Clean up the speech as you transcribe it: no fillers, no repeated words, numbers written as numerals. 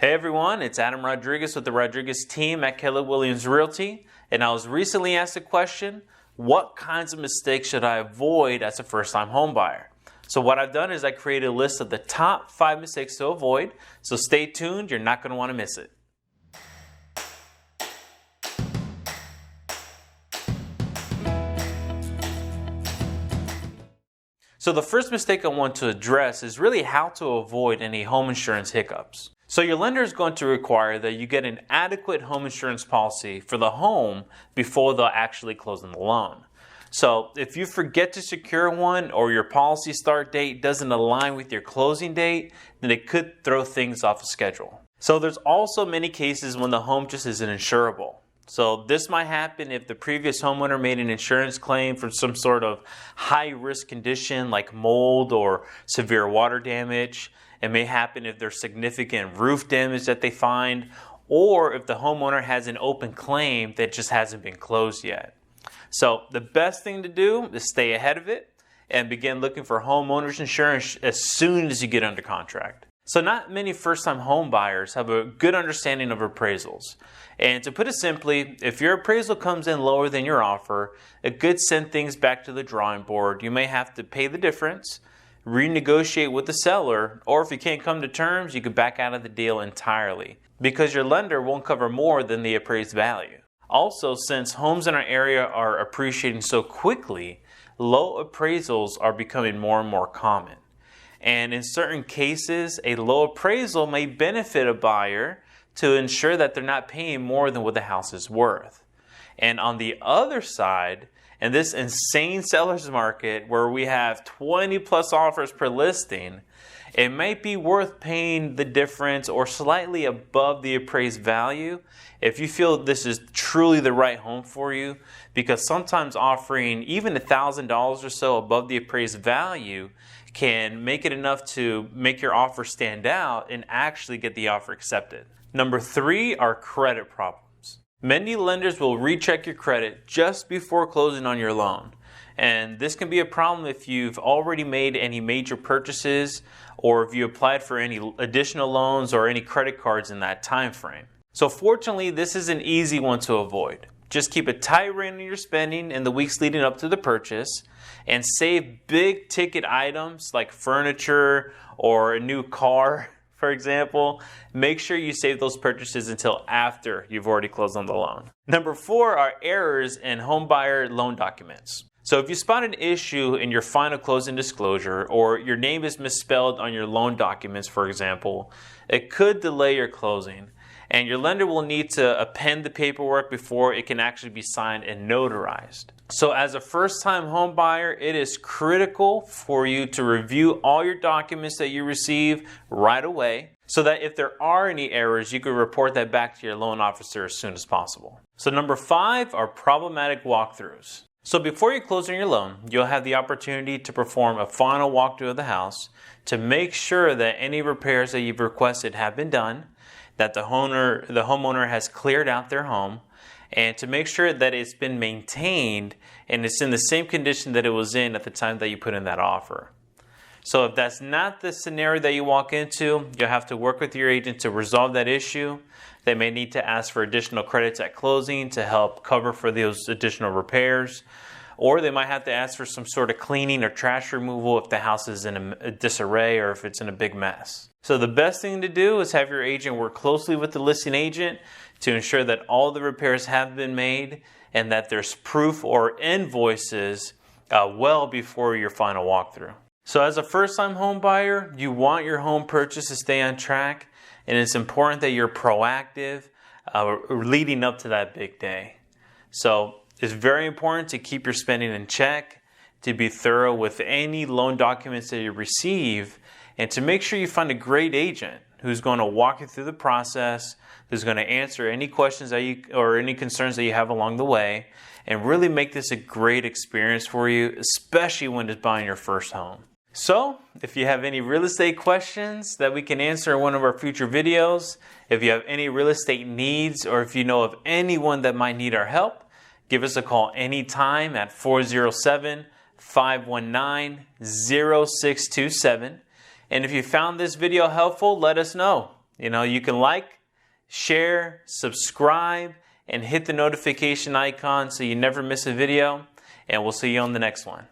Hey everyone, it's Adam Rodriguez with the Rodriguez team at Keller Williams Realty, and I was recently asked a question: what kinds of mistakes should I avoid as a first-time home buyer? So what I've done is I created a list of the top 5 mistakes to avoid, so stay tuned, you're not going to want to miss it. So the first mistake I want to address is really how to avoid any home insurance hiccups. So your lender is going to require that you get an adequate home insurance policy for the home before they'll actually close on the loan. So if you forget to secure one or your policy start date doesn't align with your closing date, then it could throw things off a schedule. So there's also many cases when the home just isn't insurable. So this might happen if the previous homeowner made an insurance claim for some sort of high-risk condition like mold or severe water damage. It may happen if there's significant roof damage that they find, or if the homeowner has an open claim that just hasn't been closed yet. So the best thing to do is stay ahead of it and begin looking for homeowners insurance as soon as you get under contract. So not many first-time home buyers have a good understanding of appraisals. And to put it simply, if your appraisal comes in lower than your offer, it could send things back to the drawing board. You may have to pay the difference, renegotiate with the seller, or if you can't come to terms, you could back out of the deal entirely because your lender won't cover more than the appraised value. Also, since homes in our area are appreciating so quickly, low appraisals are becoming more and more common. And in certain cases, a low appraisal may benefit a buyer to ensure that they're not paying more than what the house is worth. And on the other side, in this insane seller's market where we have 20 plus offers per listing, it might be worth paying the difference or slightly above the appraised value if you feel this is truly the right home for you, because sometimes offering even $1,000 or so above the appraised value can make it enough to make your offer stand out and actually get the offer accepted. Number 3 are credit problems. Many lenders will recheck your credit just before closing on your loan. And this can be a problem if you've already made any major purchases or if you applied for any additional loans or any credit cards in that time frame. So fortunately, this is an easy one to avoid. Just keep a tight rein on your spending in the weeks leading up to the purchase and save big ticket items like furniture or a new car, for example. Make sure you save those purchases until after you've already closed on the loan. Number 4 are errors in homebuyer loan documents. So if you spot an issue in your final closing disclosure or your name is misspelled on your loan documents, for example, it could delay your closing. And your lender will need to append the paperwork before it can actually be signed and notarized. So as a first-time home buyer, it is critical for you to review all your documents that you receive right away so that if there are any errors, you can report that back to your loan officer as soon as possible. So number 5 are problematic walkthroughs. So before you close on your loan, you'll have the opportunity to perform a final walkthrough of the house to make sure that any repairs that you've requested have been done, that the homeowner has cleared out their home, and to make sure that it's been maintained and it's in the same condition that it was in at the time that you put in that offer. So if that's not the scenario that you walk into, you'll have to work with your agent to resolve that issue. They may need to ask for additional credits at closing to help cover for those additional repairs. Or they might have to ask for some sort of cleaning or trash removal if the house is in a disarray or if it's in a big mess. So the best thing to do is have your agent work closely with the listing agent to ensure that all the repairs have been made and that there's proof or invoices well before your final walkthrough. So as a first-time home buyer, you want your home purchase to stay on track, and it's important that you're proactive leading up to that big day. So it's very important to keep your spending in check, to be thorough with any loan documents that you receive, and to make sure you find a great agent who's going to walk you through the process, who's going to answer any questions or any concerns that you have along the way, and really make this a great experience for you, especially when it's buying your first home. So, if you have any real estate questions that we can answer in one of our future videos, if you have any real estate needs, or if you know of anyone that might need our help, give us a call anytime at 407-519-0627. And if you found this video helpful, let us know. You can like, share, subscribe, and hit the notification icon so you never miss a video. And we'll see you on the next one.